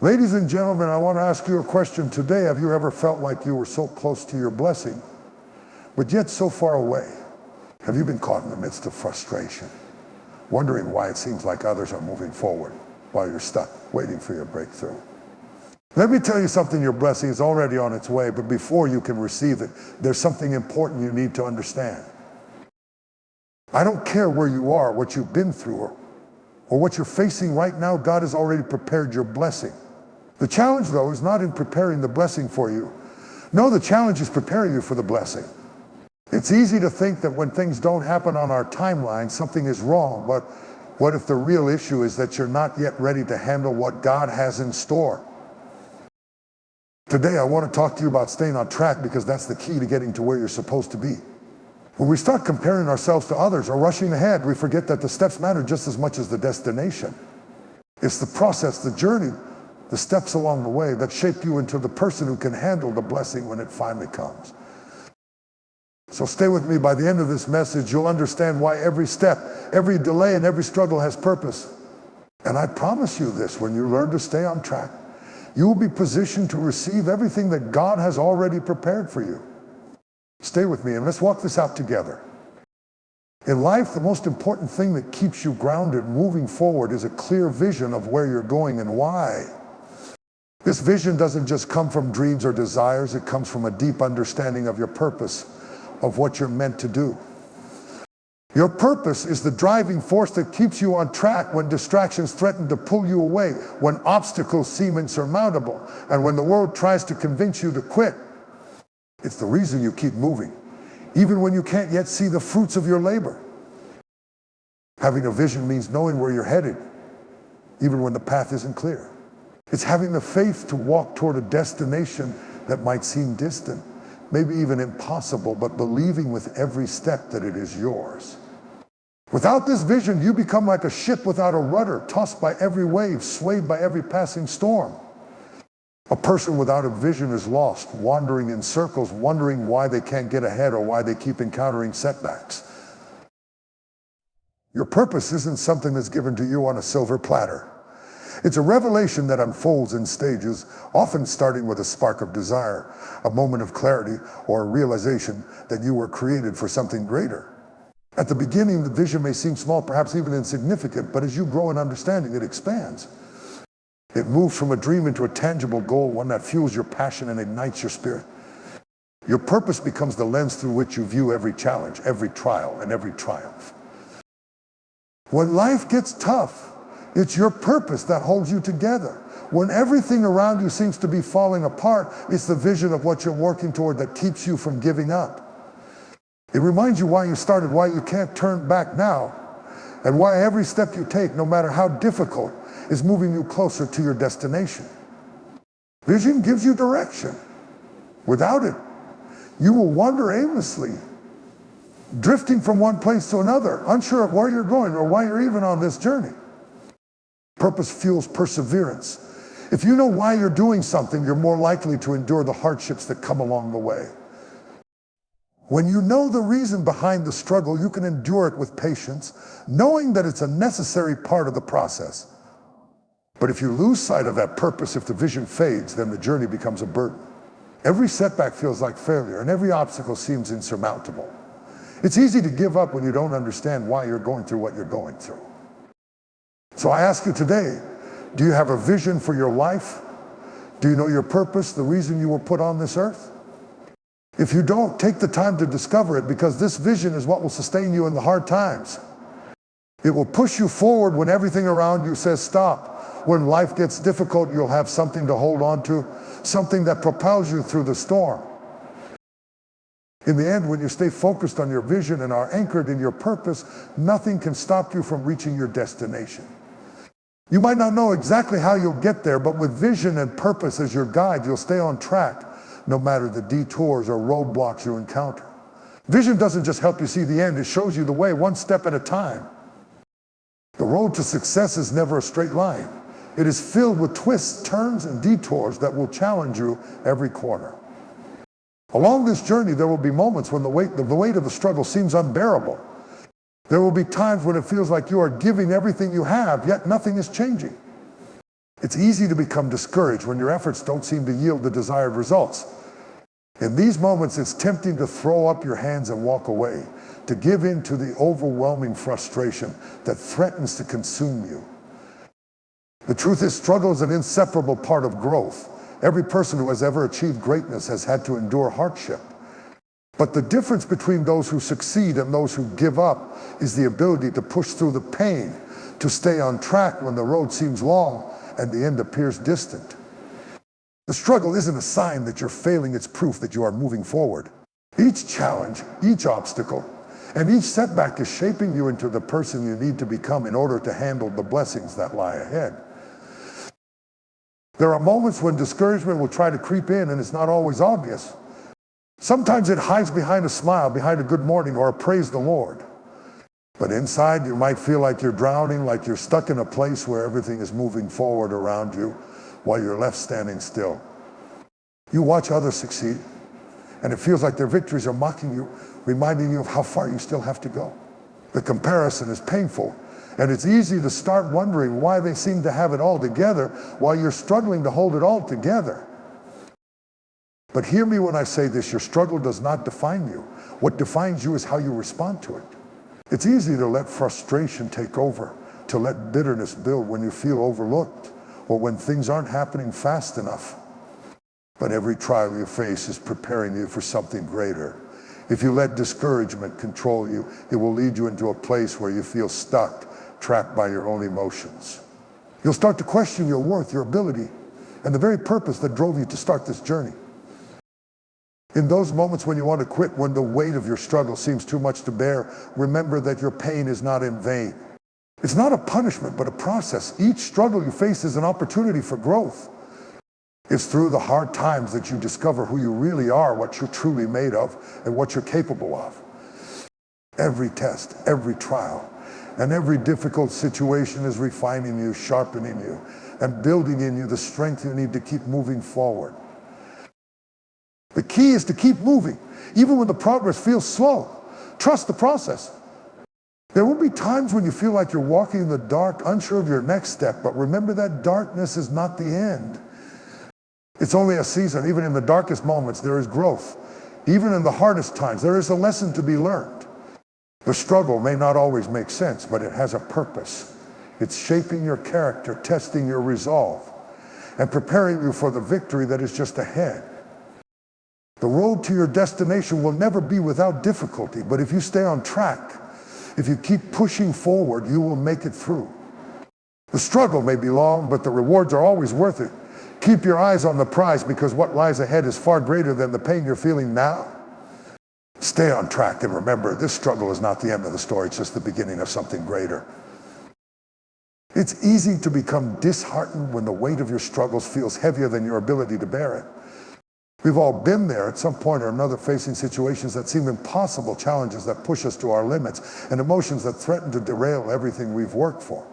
Ladies and gentlemen, I want to ask you a question today. Have you ever felt like you were so close to your blessing, but yet so far away? Have you been caught in the midst of frustration, wondering why it seems like others are moving forward while you're stuck, waiting for your breakthrough? Let me tell you something, your blessing is already on its way, but before you can receive it, there's something important you need to understand. I don't care where you are, what you've been through, or what you're facing right now. God has already prepared your blessing. The challenge, though, is not in preparing the blessing for you. No, the challenge is preparing you for the blessing. It's easy to think that when things don't happen on our timeline, something is wrong, but what if the real issue is that you're not yet ready to handle what God has in store? Today, I want to talk to you about staying on track, because that's the key to getting to where you're supposed to be. When we start comparing ourselves to others or rushing ahead, we forget that the steps matter just as much as the destination. It's the process, the journey, the steps along the way that shape you into the person who can handle the blessing when it finally comes. So stay with me. By the end of this message, you'll understand why every step, every delay, and every struggle has purpose. And I promise you this, when you learn to stay on track, you will be positioned to receive everything that God has already prepared for you. Stay with me and let's walk this out together. In life, the most important thing that keeps you grounded, moving forward, is a clear vision of where you're going and why. This vision doesn't just come from dreams or desires, it comes from a deep understanding of your purpose, of what you're meant to do. Your purpose is the driving force that keeps you on track when distractions threaten to pull you away, when obstacles seem insurmountable, and when the world tries to convince you to quit. It's the reason you keep moving, even when you can't yet see the fruits of your labor. Having a vision means knowing where you're headed, even when the path isn't clear. It's having the faith to walk toward a destination that might seem distant, maybe even impossible, but believing with every step that it is yours. Without this vision, you become like a ship without a rudder, tossed by every wave, swayed by every passing storm. A person without a vision is lost, wandering in circles, wondering why they can't get ahead or why they keep encountering setbacks. Your purpose isn't something that's given to you on a silver platter. It's a revelation that unfolds in stages, often starting with a spark of desire, a moment of clarity, or a realization that you were created for something greater. At the beginning, the vision may seem small, perhaps even insignificant, but as you grow in understanding, it expands. It moves from a dream into a tangible goal, one that fuels your passion and ignites your spirit. Your purpose becomes the lens through which you view every challenge, every trial, and every triumph. When life gets tough, it's your purpose that holds you together. When everything around you seems to be falling apart, it's the vision of what you're working toward that keeps you from giving up. It reminds you why you started, why you can't turn back now, and why every step you take, no matter how difficult, is moving you closer to your destination. Vision gives you direction. Without it, you will wander aimlessly, drifting from one place to another, unsure of where you're going or why you're even on this journey. Purpose fuels perseverance. If you know why you're doing something, you're more likely to endure the hardships that come along the way. When you know the reason behind the struggle, you can endure it with patience, knowing that it's a necessary part of the process. But if you lose sight of that purpose, if the vision fades, then the journey becomes a burden. Every setback feels like failure, and every obstacle seems insurmountable. It's easy to give up when you don't understand why you're going through what you're going through. So I ask you today, do you have a vision for your life? Do you know your purpose, the reason you were put on this earth? If you don't, take the time to discover it, because this vision is what will sustain you in the hard times. It will push you forward when everything around you says stop. When life gets difficult, you'll have something to hold on to, something that propels you through the storm. In the end, when you stay focused on your vision and are anchored in your purpose, nothing can stop you from reaching your destination. You might not know exactly how you'll get there, but with vision and purpose as your guide, you'll stay on track, no matter the detours or roadblocks you encounter. Vision doesn't just help you see the end, it shows you the way, one step at a time. The road to success is never a straight line. It is filled with twists, turns, and detours that will challenge you every corner. Along this journey, there will be moments when the weight of the struggle seems unbearable. There will be times when it feels like you are giving everything you have, yet nothing is changing. It's easy to become discouraged when your efforts don't seem to yield the desired results. In these moments, it's tempting to throw up your hands and walk away, to give in to the overwhelming frustration that threatens to consume you. The truth is, struggle is an inseparable part of growth. Every person who has ever achieved greatness has had to endure hardship. But the difference between those who succeed and those who give up is the ability to push through the pain, to stay on track when the road seems long and the end appears distant. The struggle isn't a sign that you're failing, it's proof that you are moving forward. Each challenge, each obstacle, and each setback is shaping you into the person you need to become in order to handle the blessings that lie ahead. There are moments when discouragement will try to creep in and it's not always obvious. Sometimes it hides behind a smile, behind a good morning or a praise the Lord. But inside you might feel like you're drowning, like you're stuck in a place where everything is moving forward around you while you're left standing still. You watch others succeed, and it feels like their victories are mocking you, reminding you of how far you still have to go. The comparison is painful, and it's easy to start wondering why they seem to have it all together while you're struggling to hold it all together. But hear me when I say this, your struggle does not define you. What defines you is how you respond to it. It's easy to let frustration take over, to let bitterness build when you feel overlooked or when things aren't happening fast enough. But every trial you face is preparing you for something greater. If you let discouragement control you, it will lead you into a place where you feel stuck, trapped by your own emotions. You'll start to question your worth, your ability, and the very purpose that drove you to start this journey. In those moments when you want to quit, when the weight of your struggle seems too much to bear, remember that your pain is not in vain. It's not a punishment, but a process. Each struggle you face is an opportunity for growth. It's through the hard times that you discover who you really are, what you're truly made of, and what you're capable of. Every test, every trial, and every difficult situation is refining you, sharpening you, and building in you the strength you need to keep moving forward. The key is to keep moving, even when the progress feels slow. Trust the process. There will be times when you feel like you're walking in the dark, unsure of your next step, but remember that darkness is not the end. It's only a season. Even in the darkest moments, there is growth. Even in the hardest times, there is a lesson to be learned. The struggle may not always make sense, but it has a purpose. It's shaping your character, testing your resolve, and preparing you for the victory that is just ahead. The road to your destination will never be without difficulty, but if you stay on track, if you keep pushing forward, you will make it through. The struggle may be long, but the rewards are always worth it. Keep your eyes on the prize because what lies ahead is far greater than the pain you're feeling now. Stay on track and remember, this struggle is not the end of the story, it's just the beginning of something greater. It's easy to become disheartened when the weight of your struggles feels heavier than your ability to bear it. We've all been there at some point or another, facing situations that seem impossible, challenges that push us to our limits, and emotions that threaten to derail everything we've worked for.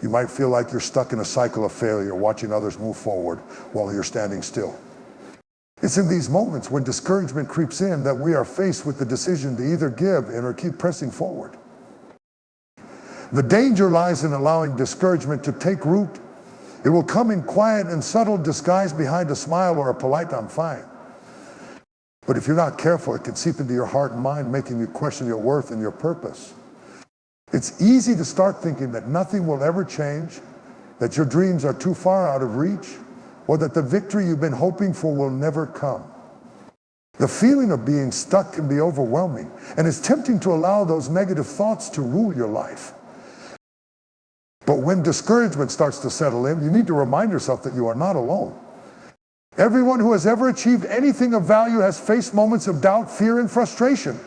You might feel like you're stuck in a cycle of failure, watching others move forward while you're standing still. It's in these moments when discouragement creeps in that we are faced with the decision to either give in or keep pressing forward. The danger lies in allowing discouragement to take root. It will come in quiet and subtle disguise behind a smile or a polite "I'm fine." But if you're not careful, it can seep into your heart and mind, making you question your worth and your purpose. It's easy to start thinking that nothing will ever change, that your dreams are too far out of reach, or that the victory you've been hoping for will never come. The feeling of being stuck can be overwhelming, and it's tempting to allow those negative thoughts to rule your life. But when discouragement starts to settle in, you need to remind yourself that you are not alone. Everyone who has ever achieved anything of value has faced moments of doubt, fear, and frustration.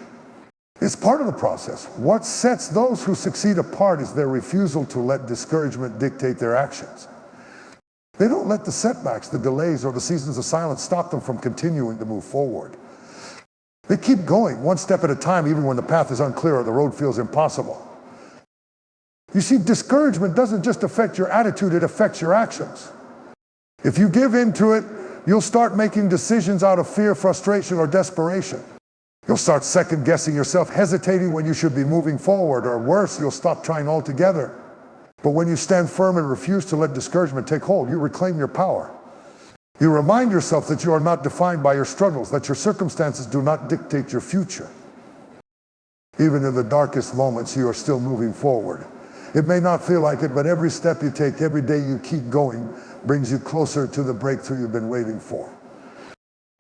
It's part of the process. What sets those who succeed apart is their refusal to let discouragement dictate their actions. They don't let the setbacks, the delays, or the seasons of silence stop them from continuing to move forward. They keep going, one step at a time, even when the path is unclear or the road feels impossible. You see, discouragement doesn't just affect your attitude, it affects your actions. If you give in to it, you'll start making decisions out of fear, frustration, or desperation. You'll start second-guessing yourself, hesitating when you should be moving forward, or worse, you'll stop trying altogether. But when you stand firm and refuse to let discouragement take hold, you reclaim your power. You remind yourself that you are not defined by your struggles, that your circumstances do not dictate your future. Even in the darkest moments, you are still moving forward. It may not feel like it, but every step you take, every day you keep going, brings you closer to the breakthrough you've been waiting for.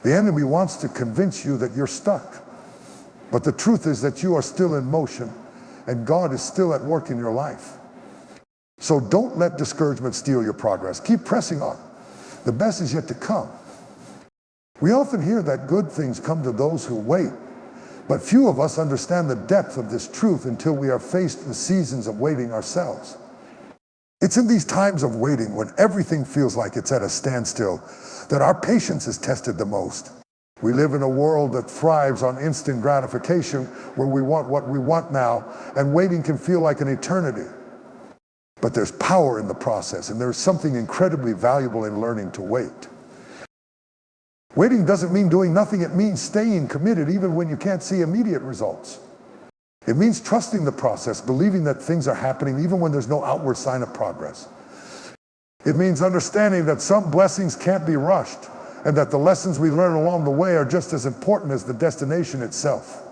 The enemy wants to convince you that you're stuck. But the truth is that you are still in motion, and God is still at work in your life. So don't let discouragement steal your progress. Keep pressing on. The best is yet to come. We often hear that good things come to those who wait, but few of us understand the depth of this truth until we are faced with seasons of waiting ourselves. It's in these times of waiting, when everything feels like it's at a standstill, that our patience is tested the most. We live in a world that thrives on instant gratification, where we want what we want now, and waiting can feel like an eternity. But there's power in the process, and there's something incredibly valuable in learning to wait. Waiting doesn't mean doing nothing. It means staying committed even when you can't see immediate results. It means trusting the process, believing that things are happening even when there's no outward sign of progress. It means understanding that some blessings can't be rushed, and that the lessons we learn along the way are just as important as the destination itself.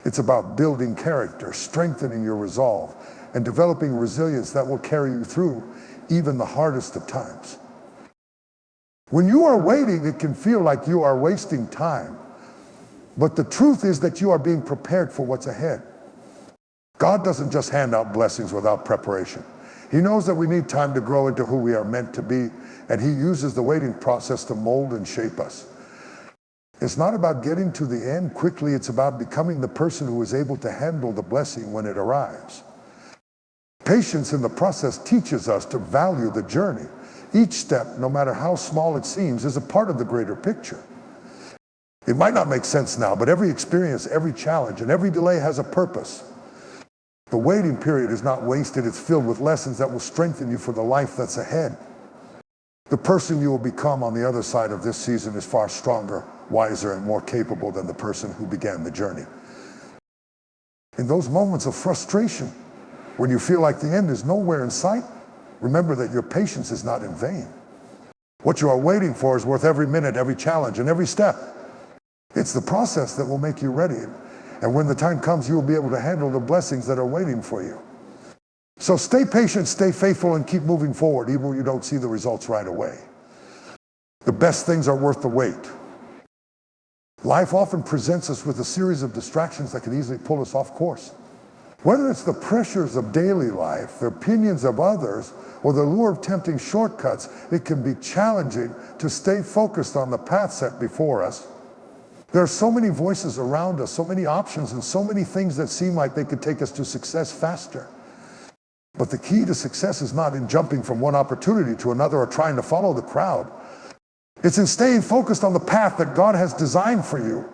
It's about building character, strengthening your resolve, and developing resilience that will carry you through even the hardest of times. When you are waiting, it can feel like you are wasting time. But the truth is that you are being prepared for what's ahead. God doesn't just hand out blessings without preparation. He knows that we need time to grow into who we are meant to be, and He uses the waiting process to mold and shape us. It's not about getting to the end quickly. It's about becoming the person who is able to handle the blessing when it arrives. Patience in the process teaches us to value the journey. Each step, no matter how small it seems, is a part of the greater picture. It might not make sense now, but every experience, every challenge, and every delay has a purpose. The waiting period is not wasted. It's filled with lessons that will strengthen you for the life that's ahead. The person you will become on the other side of this season is far stronger, wiser, and more capable than the person who began the journey. In those moments of frustration, when you feel like the end is nowhere in sight, remember that your patience is not in vain. What you are waiting for is worth every minute, every challenge, and every step. It's the process that will make you ready. And when the time comes, you will be able to handle the blessings that are waiting for you. So stay patient, stay faithful, and keep moving forward, even when you don't see the results right away. The best things are worth the wait. Life often presents us with a series of distractions that can easily pull us off course. Whether it's the pressures of daily life, the opinions of others, or the lure of tempting shortcuts, it can be challenging to stay focused on the path set before us. There are so many voices around us, so many options, and so many things that seem like they could take us to success faster. But the key to success is not in jumping from one opportunity to another or trying to follow the crowd. It's in staying focused on the path that God has designed for you.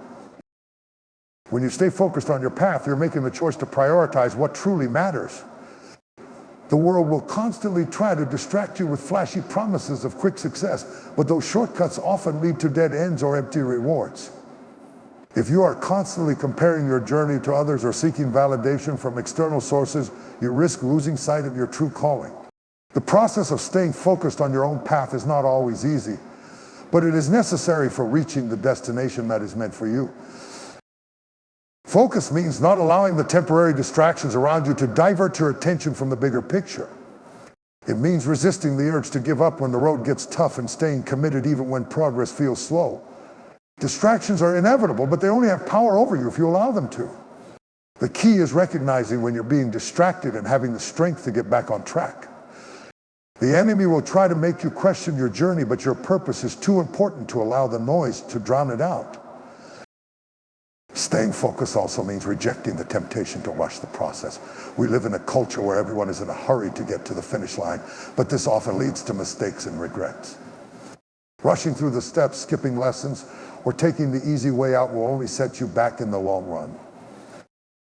When you stay focused on your path, you're making the choice to prioritize what truly matters. The world will constantly try to distract you with flashy promises of quick success, but those shortcuts often lead to dead ends or empty rewards. If you are constantly comparing your journey to others or seeking validation from external sources, you risk losing sight of your true calling. The process of staying focused on your own path is not always easy, but it is necessary for reaching the destination that is meant for you. Focus means not allowing the temporary distractions around you to divert your attention from the bigger picture. It means resisting the urge to give up when the road gets tough and staying committed even when progress feels slow. Distractions are inevitable, but they only have power over you if you allow them to. The key is recognizing when you're being distracted and having the strength to get back on track. The enemy will try to make you question your journey, but your purpose is too important to allow the noise to drown it out. Staying focused also means rejecting the temptation to rush the process. We live in a culture where everyone is in a hurry to get to the finish line, but this often leads to mistakes and regrets. Rushing through the steps, skipping lessons, or taking the easy way out will only set you back in the long run.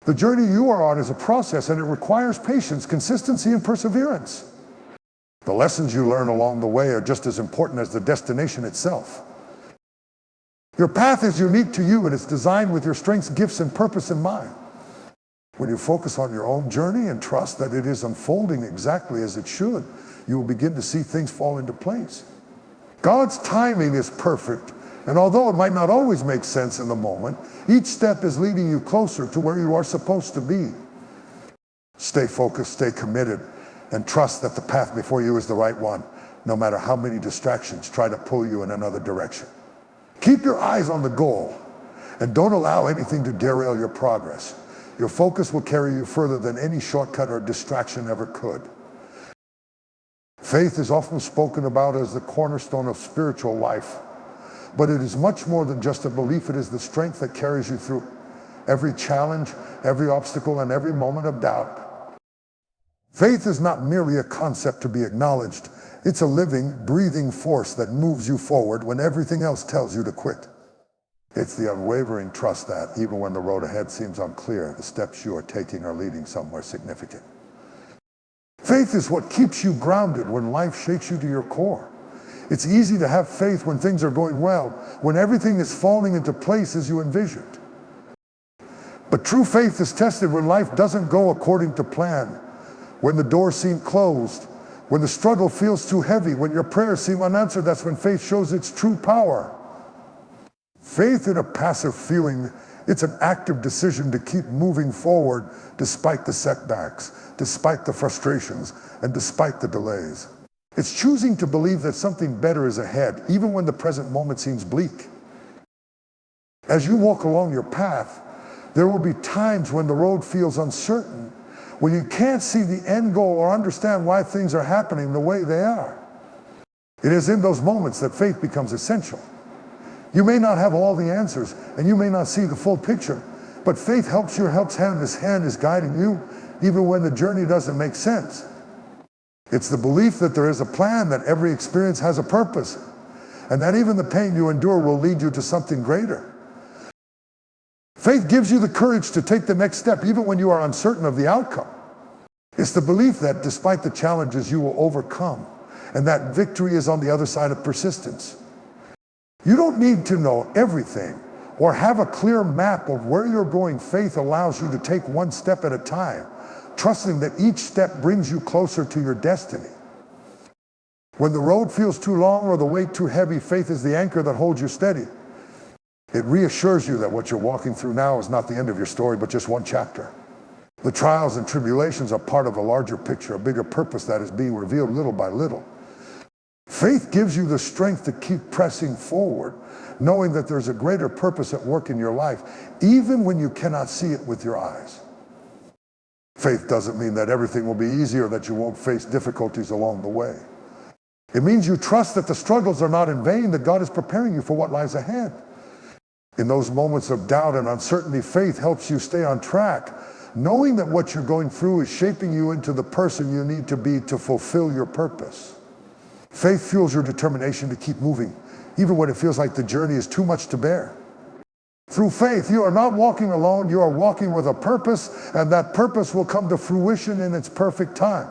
The journey you are on is a process, and it requires patience, consistency, and perseverance. The lessons you learn along the way are just as important as the destination itself. Your path is unique to you, and it's designed with your strengths, gifts, and purpose in mind. When you focus on your own journey and trust that it is unfolding exactly as it should, you will begin to see things fall into place. God's timing is perfect, and although it might not always make sense in the moment, each step is leading you closer to where you are supposed to be. Stay focused, stay committed, and trust that the path before you is the right one, no matter how many distractions try to pull you in another direction. Keep your eyes on the goal, and don't allow anything to derail your progress. Your focus will carry you further than any shortcut or distraction ever could. Faith is often spoken about as the cornerstone of spiritual life, but it is much more than just a belief. It is the strength that carries you through every challenge, every obstacle, and every moment of doubt. Faith is not merely a concept to be acknowledged. It's a living, breathing force that moves you forward when everything else tells you to quit. It's the unwavering trust that, even when the road ahead seems unclear, the steps you are taking are leading somewhere significant. Faith is what keeps you grounded when life shakes you to your core. It's easy to have faith when things are going well, when everything is falling into place as you envisioned. But true faith is tested when life doesn't go according to plan, when the doors seem closed, when the struggle feels too heavy, when your prayers seem unanswered. That's when faith shows its true power. Faith isn't a passive feeling. It's an active decision to keep moving forward despite the setbacks, despite the frustrations, and despite the delays. It's choosing to believe that something better is ahead, even when the present moment seems bleak. As you walk along your path, there will be times when the road feels uncertain, when you can't see the end goal or understand why things are happening the way they are. It is in those moments that faith becomes essential. You may not have all the answers, and you may not see the full picture, but faith helps hand. This hand is guiding you, even when the journey doesn't make sense. It's the belief that there is a plan, that every experience has a purpose, and that even the pain you endure will lead you to something greater. Faith gives you the courage to take the next step, even when you are uncertain of the outcome. It's the belief that despite the challenges, you will overcome, and that victory is on the other side of persistence. You don't need to know everything or have a clear map of where you're going. Faith allows you to take one step at a time, trusting that each step brings you closer to your destiny. When the road feels too long or the weight too heavy, faith is the anchor that holds you steady. It reassures you that what you're walking through now is not the end of your story, but just one chapter. The trials and tribulations are part of a larger picture, a bigger purpose that is being revealed little by little. Faith gives you the strength to keep pressing forward, knowing that there's a greater purpose at work in your life, even when you cannot see it with your eyes. Faith doesn't mean that everything will be easy or that you won't face difficulties along the way. It means you trust that the struggles are not in vain, that God is preparing you for what lies ahead. In those moments of doubt and uncertainty, faith helps you stay on track, knowing that what you're going through is shaping you into the person you need to be to fulfill your purpose. Faith fuels your determination to keep moving, even when it feels like the journey is too much to bear. Through faith, you are not walking alone, you are walking with a purpose, and that purpose will come to fruition in its perfect time.